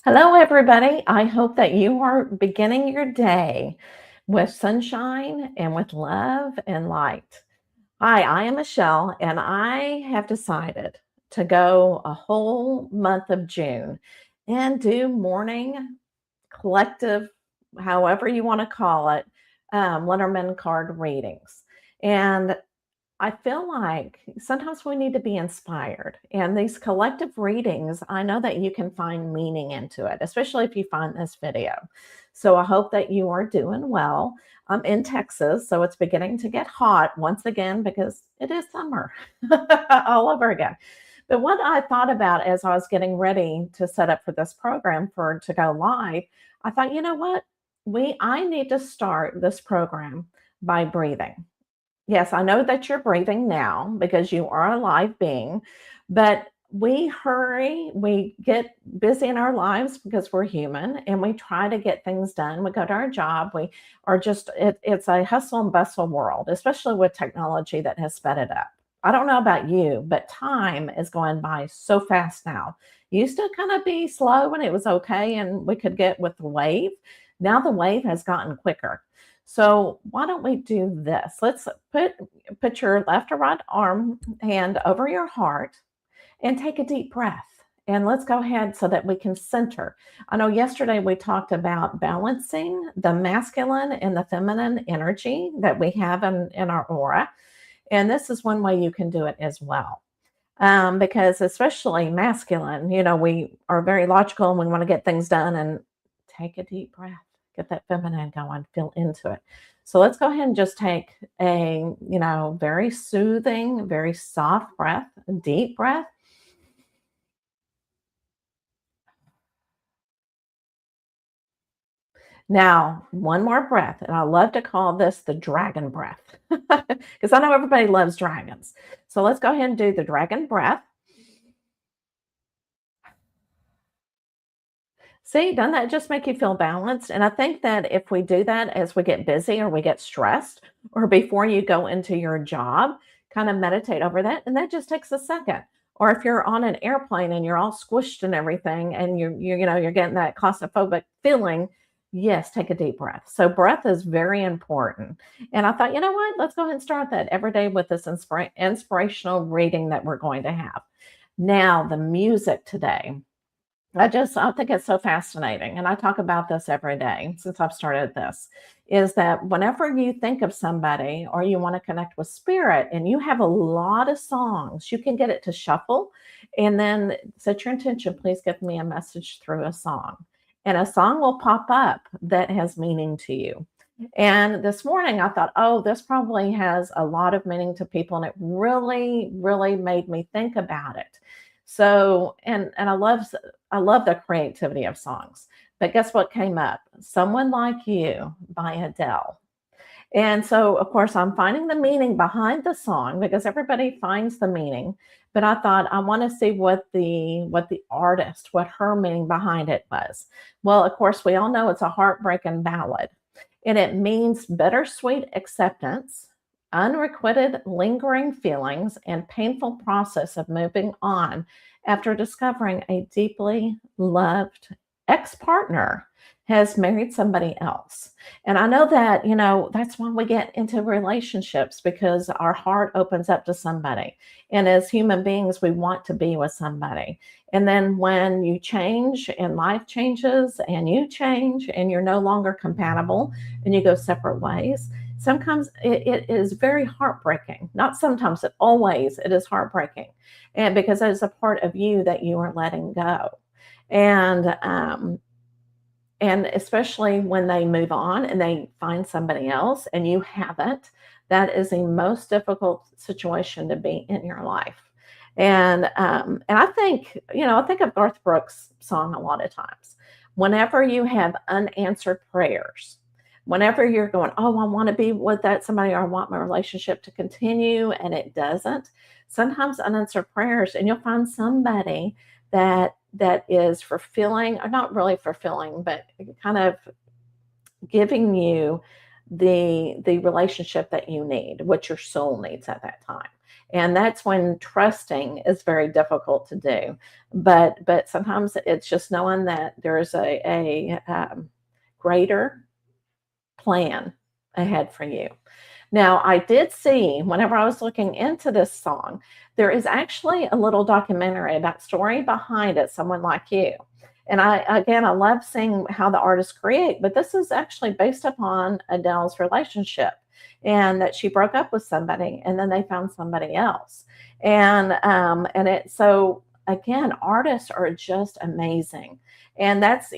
Hello, everybody. I hope that you are beginning your day with sunshine and with love and light. Hi, I am Michelle, and I have decided to go a whole month of June and do morning collective, however you want to call it, Lenormand Card readings. And I feel like sometimes we need to be inspired. And these collective readings, I know that you can find meaning into it, especially if you find this video. So I hope that you are doing well. I'm in Texas, so it's beginning to get hot once again because it is summer all over again. But what I thought about as I was getting ready to set up for this program for to go live, I thought, you know what? I need to start this program by breathing. Yes, I know that you're breathing now because you are a live being, but we hurry, we get busy in our lives because we're human and we try to get things done. We go to our job, we are just, it's a hustle and bustle world, especially with technology that has sped it up. I don't know about you, but time is going by so fast now. Used to kind of be slow and it was okay and we could get with the wave. Now the wave has gotten quicker. So why don't we do this? Let's put your left or right arm hand over your heart and take a deep breath. And let's go ahead so that we can center. I know yesterday we talked about balancing the masculine and the feminine energy that we have in our aura. And this is one way you can do it as well. Because especially masculine, we are very logical and we want to get things done and take a deep breath, get that feminine going, feel into it. So let's go ahead and just take a, very soothing, very soft breath, a deep breath. Now, one more breath, and I love to call this the dragon breath because I know everybody loves dragons. So let's go ahead and do the dragon breath. See, doesn't that just make you feel balanced? And I think that if we do that as we get busy or we get stressed or before you go into your job, kind of meditate over that. And that just takes a second. Or if you're on an airplane and you're all squished and everything and you're getting that claustrophobic feeling, yes, take a deep breath. So breath is very important. And I thought, you know what? Let's go ahead and start that every day with this inspirational reading that we're going to have. Now, the music today. I think it's so fascinating, and I talk about this every day since I've started this, is that whenever you think of somebody or you want to connect with spirit and you have a lot of songs, you can get it to shuffle and then set your intention, please give me a message through a song. And a song will pop up that has meaning to you. And this morning I thought, oh, this probably has a lot of meaning to people. And it really, really made me think about it. So, and I love the creativity of songs. But guess what came up? Someone Like You by Adele. And so, of course, I'm finding the meaning behind the song because everybody finds the meaning. But I thought I want to see what the artist, what her meaning behind it was. Well, of course, we all know it's a heartbreaking ballad, and it means bittersweet acceptance, unrequited lingering feelings, and painful process of moving on after discovering a deeply loved ex-partner has married somebody else. And I know that, that's when we get into relationships because our heart opens up to somebody. And as human beings, we want to be with somebody. And then when you change and life changes and you change and you're no longer compatible and you go separate ways, sometimes it is very heartbreaking. Not sometimes, it is heartbreaking. And because it's a part of you that you are letting go. And and especially when they move on and they find somebody else and you haven't, that is the most difficult situation to be in your life. And I think of Garth Brooks' song a lot of times. Whenever you have unanswered prayers, whenever you're going, oh, I want to be with that somebody or I want my relationship to continue and it doesn't, sometimes unanswered prayers, and you'll find somebody that is fulfilling, or not really fulfilling, but kind of giving you the relationship that you need, what your soul needs at that time. And that's when trusting is very difficult to do. But sometimes it's just knowing that there's a greater plan ahead for you. Now, I did see whenever I was looking into this song, there is actually a little documentary about story behind it, Someone Like You. And I love seeing how the artists create, but this is actually based upon Adele's relationship and that she broke up with somebody and then they found somebody else. And it so again, artists are just amazing. And that's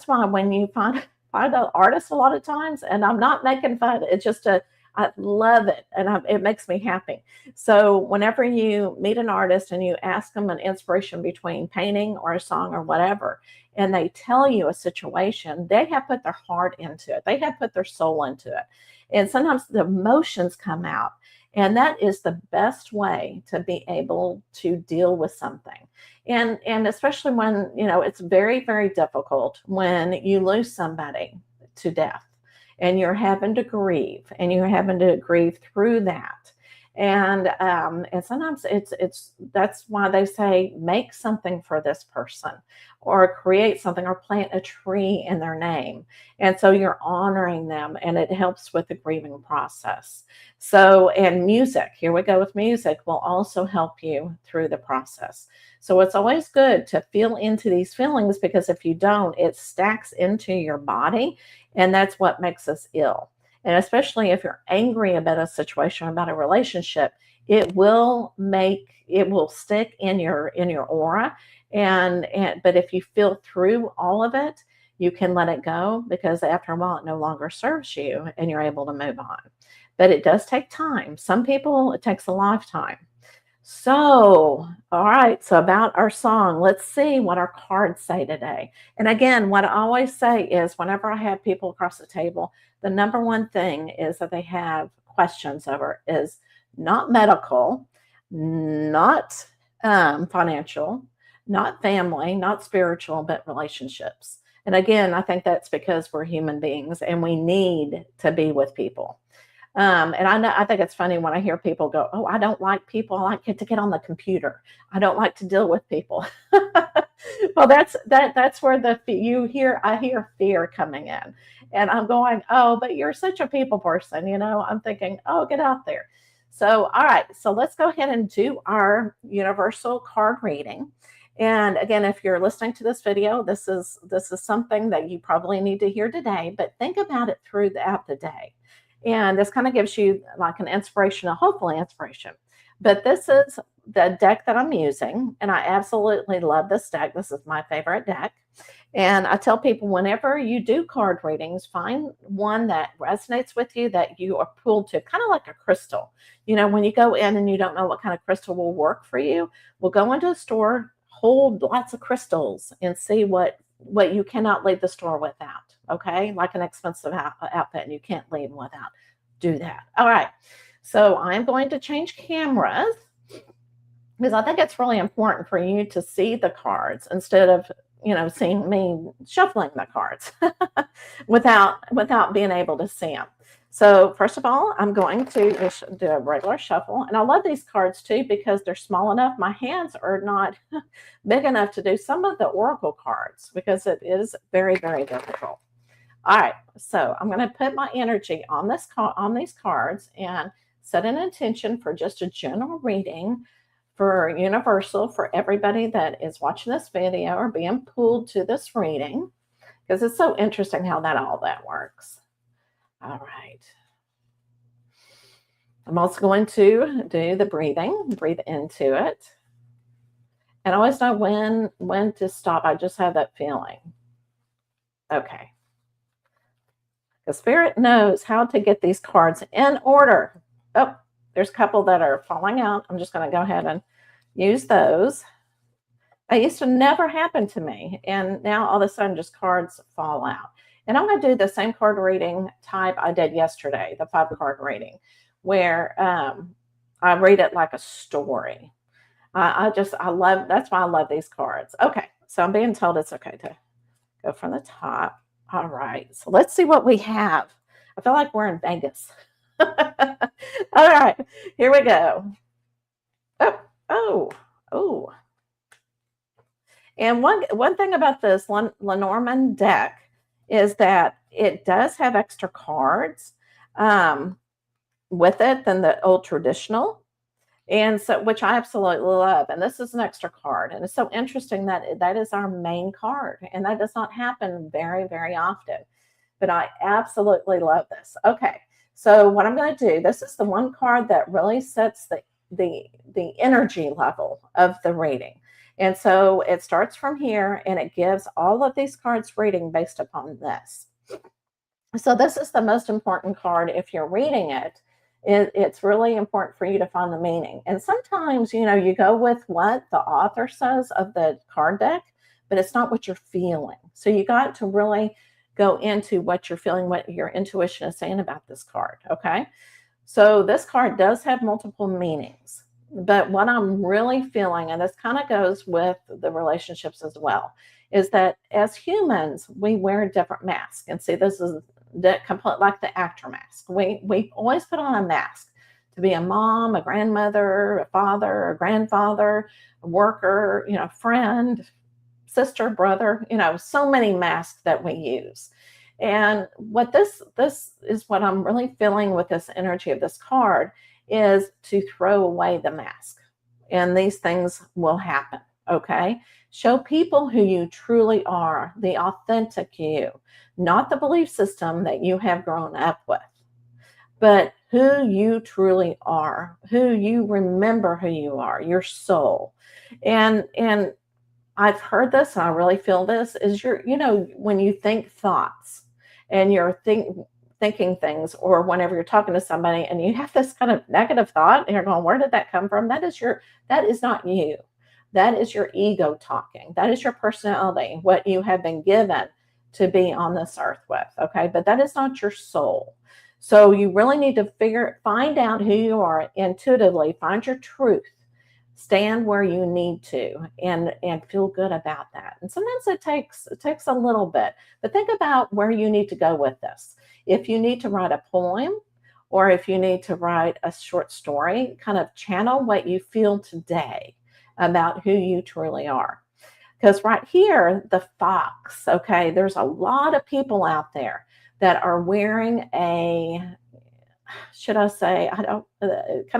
why when you find an artist a lot of times, and I'm not making fun, it's just I love it and it makes me happy. So whenever you meet an artist and you ask them an inspiration between painting or a song or whatever, and they tell you a situation, they have put their heart into it. They have put their soul into it. And sometimes the emotions come out. And that is the best way to be able to deal with something. And especially when, it's very, very difficult when you lose somebody to death and you're having to grieve and you're having to grieve through that. And sometimes that's why they say make something for this person or create something or plant a tree in their name. And so you're honoring them and it helps with the grieving process. So, and music, here we go with music, will also help you through the process. So it's always good to feel into these feelings because if you don't, it stacks into your body and that's what makes us ill. And especially if you're angry about a situation, about a relationship, it will stick in your aura. But if you feel through all of it, you can let it go because after a while it no longer serves you and you're able to move on. But it does take time. Some people, it takes a lifetime. So, all right. So about our song, let's see what our cards say today. And again, what I always say is whenever I have people across the table, the number one thing is that they have questions over is not medical, not financial, not family, not spiritual, but relationships. And again, I think that's because we're human beings and we need to be with people. And I think it's funny when I hear people go, "Oh, I don't like people. I like to get on the computer. I don't like to deal with people." Well, that's where I hear fear coming in, and I'm going, "Oh, but you're such a people person." I'm thinking, "Oh, get out there." So, all right, so let's go ahead and do our universal card reading. And again, if you're listening to this video, this is something that you probably need to hear today, but think about it throughout the day. And this kind of gives you like an inspiration, hopefully inspiration. But this is the deck that I'm using, and I absolutely love this deck. This is my favorite deck. And I tell people whenever you do card readings, find one that resonates with you, that you are pulled to, kind of like a crystal. When you go in and you don't know what kind of crystal will work for you, we'll go into a store, hold lots of crystals, and see what you cannot leave the store without. Okay, like an expensive outfit and you can't leave without. Do that. All right, so I'm going to change cameras because I think it's really important for you to see the cards instead of seeing me shuffling the cards without being able to see them. So first of all, I'm going to just do a regular shuffle. And I love these cards too because they're small enough. My hands are not big enough to do some of the oracle cards because it is very, very difficult. All right, so I'm going to put my energy on these cards and set an intention for just a general reading for universal for everybody that is watching this video or being pulled to this reading because it's so interesting how all that works. All right. I'm also going to do the breathing, breathe into it. And I always know when to stop. I just have that feeling. Okay. The spirit knows how to get these cards in order. Oh, there's a couple that are falling out. I'm just going to go ahead and use those. It used to never happen to me. And now all of a sudden just cards fall out. And I'm going to do the same card reading type I did yesterday, the 5-card reading, where I read it like a story. That's why I love these cards. Okay, so I'm being told it's okay to go from the top. All right, so let's see what we have. I feel like we're in Vegas. All right, here we go. Oh, oh, oh. And one thing about this Lenormand deck is that it does have extra cards um, with it than the old traditional. And so, which I absolutely love. And this is an extra card. And it's so interesting that that is our main card. And that does not happen very, very often. But I absolutely love this. Okay. So what I'm going to do, this is the one card that really sets the energy level of the reading. And so it starts from here and it gives all of these cards reading based upon this. So this is the most important card if you're reading it. It's really important for you to find the meaning. And sometimes, you go with what the author says of the card deck, but it's not what you're feeling. So you got to really go into what you're feeling, what your intuition is saying about this card. Okay. So this card does have multiple meanings, but what I'm really feeling, and this kind of goes with the relationships as well, is that as humans, we wear different masks. And see, this is complete like the actor mask. We always put on a mask to be a mom, a grandmother, a father, a grandfather, a worker, friend, sister, brother, so many masks that we use. And what this is what I'm really feeling with this energy of this card is to throw away the mask. And these things will happen. Okay. Show people who you truly are, the authentic you, not the belief system that you have grown up with, but who you truly are, who you remember who you are, your soul. And I've heard this and I really feel this is when you think thoughts and you're thinking things, or whenever you're talking to somebody and you have this kind of negative thought and you're going, where did that come from? That is not you. That is your ego talking. That is your personality, what you have been given to be on this earth with. Okay. But that is not your soul. So you really need to find out who you are intuitively, find your truth, stand where you need to, and feel good about that. And sometimes it takes a little bit, but think about where you need to go with this. If you need to write a poem, or if you need to write a short story, kind of channel what you feel today about who you truly are. Because right here, the fox, okay, there's a lot of people out there that are wearing should I say, kind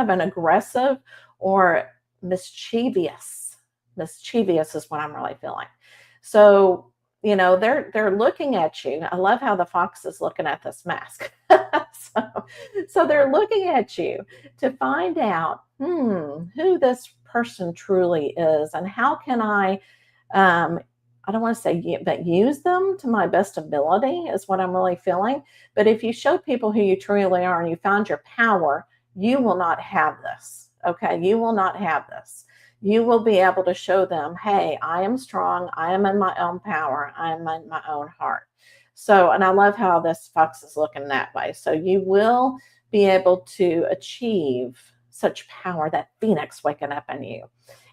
of an aggressive or mischievous is what I'm really feeling. So, they're looking at you. I love how the fox is looking at this mask. so they're looking at you to find out, who this person truly is, and how can I don't want to say, but use them to my best ability is what I'm really feeling. But if you show people who you truly are and you found your power, you will not have this. Okay. You will not have this. You will be able to show them, hey, I am strong. I am in my own power. I am in my own heart. So, and I love how this fox is looking that way. So you will be able to achieve such power, that phoenix waking up in you.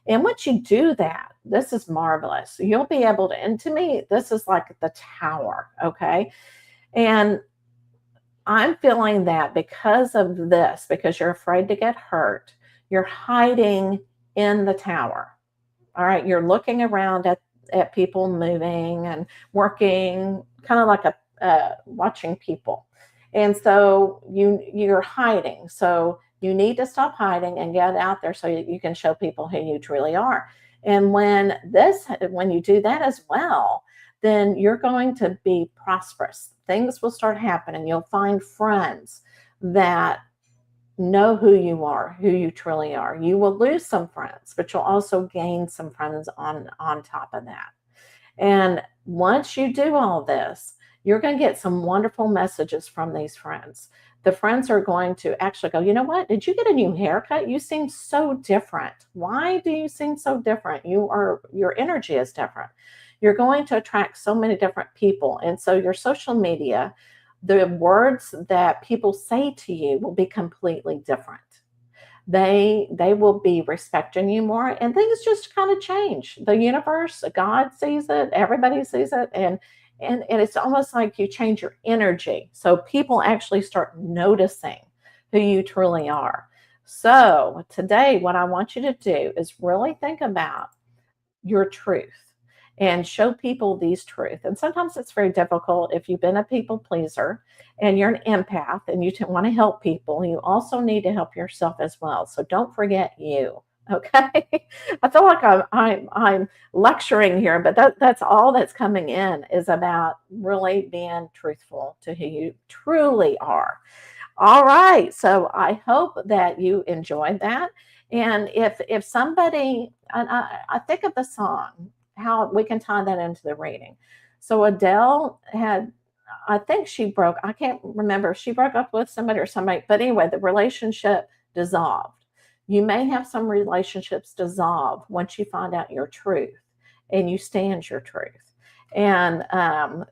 And once you do that, this is marvelous. You'll be able to, and to me, this is like the tower, okay? And I'm feeling that because of this, because you're afraid to get hurt, you're hiding in the tower. All right, you're looking around at people moving and working, kind of like watching people. And so you're hiding. So you need to stop hiding and get out there so you can show people who you truly are. And when you do that as well, then you're going to be prosperous. Things will start happening. You'll find friends that know who you are, who you truly are. You will lose some friends, but you'll also gain some friends on top of that. And once you do all this, you're going to get some wonderful messages from these friends. The friends are going to actually go, you know what? Did you get a new haircut? You seem so different. Why do you seem so different? Your energy is different. You're going to attract so many different people. And so your social media, the words that people say to you will be completely different. They will be respecting you more, and things just kind of change. The universe, God sees it, everybody sees it, and it's almost like you change your energy. So people actually start noticing who you truly are. So today, what I want you to do is really think about your truth and show people these truth. And sometimes it's very difficult if you've been a people pleaser and you're an empath and you want to help people. You also need to help yourself as well. So don't forget you. Okay, I feel like I'm lecturing here, but that's all that's coming in is about really being truthful to who you truly are. All right. So I hope that you enjoyed that. And if somebody, and I think of the song, how we can tie that into the reading. So Adele had, I think she broke, I can't remember if she broke up with somebody or somebody, but anyway, the relationship dissolved. You may have some relationships dissolve once you find out your truth and you stand your truth. And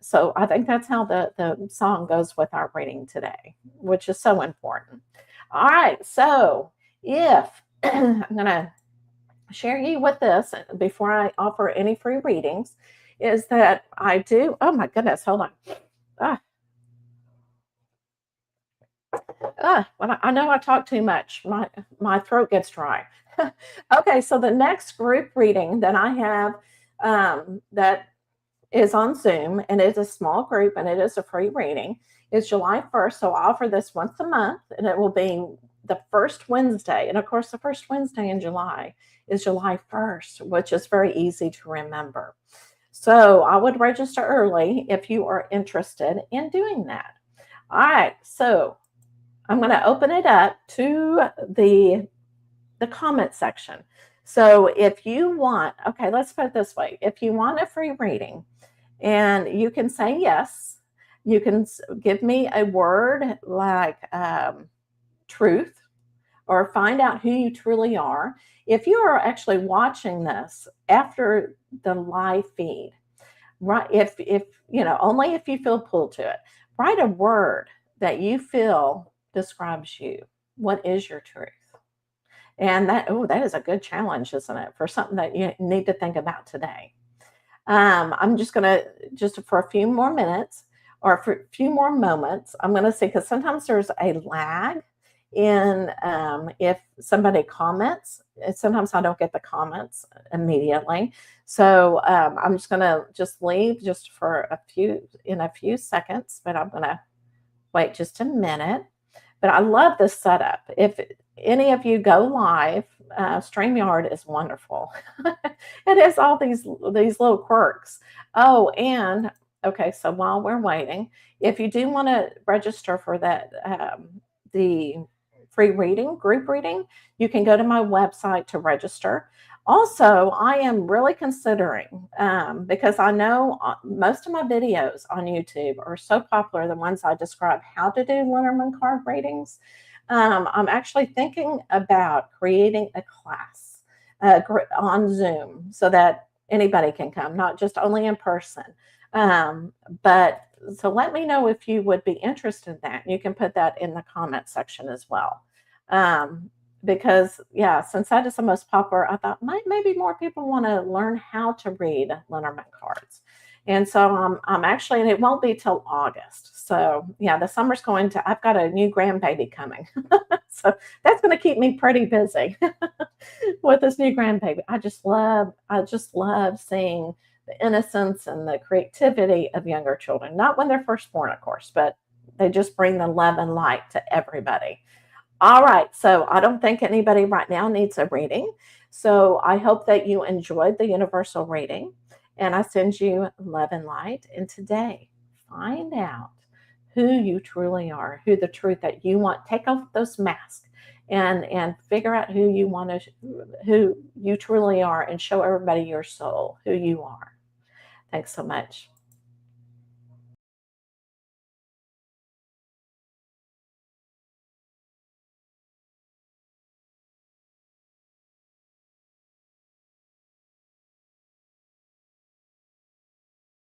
so I think that's how the song goes with our reading today, which is so important. All right. So if I'm going to share you with this before I offer any free readings, is that I do. Oh my goodness. Hold on. Ah, well, I know I talk too much. My throat gets dry. Okay. So the next group reading that I have that is on Zoom, and it's a small group, and it is a free reading. It's July 1st, so I offer this once a month, and it will be the first Wednesday. And of course, the first Wednesday in July is July 1st, which is very easy to remember. So I would register early if you are interested in doing that. All right, so I'm going to open it up to the comment section. So if you want, okay, let's put it this way. If you want a free reading, and you can say yes, you can give me a word like truth, or find out who you truly are. If you are actually watching this after the live feed, right? If you know, only if you feel pulled to it, write a word that you feel describes you. What is your truth? And that is a good challenge, isn't it? For something that you need to think about today. I'm just going to, just for a few more minutes or for a few more moments, I'm going to see, because sometimes there's a lag in if somebody comments. Sometimes I don't get the comments immediately. So I'm just going to just leave just for in a few seconds, but I'm going to wait just a minute. But I love this setup. If any of you go live, StreamYard is wonderful. It has all these little quirks. Oh, and okay, so while we're waiting, if you do want to register for that, the free reading, group reading, you can go to my website to register. Also, I am really considering, because I know most of my videos on YouTube are so popular, the ones I describe how to do Lenormand card readings. I'm actually thinking about creating a class on Zoom so that anybody can come, not just only in person. But so let me know if you would be interested in that. You can put that in the comment section as well. Because yeah, since that is the most popular, I thought maybe more people want to learn how to read Lenormand cards. And so I'm actually, and it won't be till August. So yeah, the summer's I've got a new grandbaby coming. So that's going to keep me pretty busy with this new grandbaby. I just love seeing the innocence and the creativity of younger children. Not when they're first born, of course, but they just bring the love and light to everybody. All right, so I don't think anybody right now needs a reading. So I hope that you enjoyed the universal reading, and I send you love and light. And today, find out who you truly are, who the truth that you want. Take off those masks and figure out who you truly are, and show everybody your soul, who you are. Thanks so much.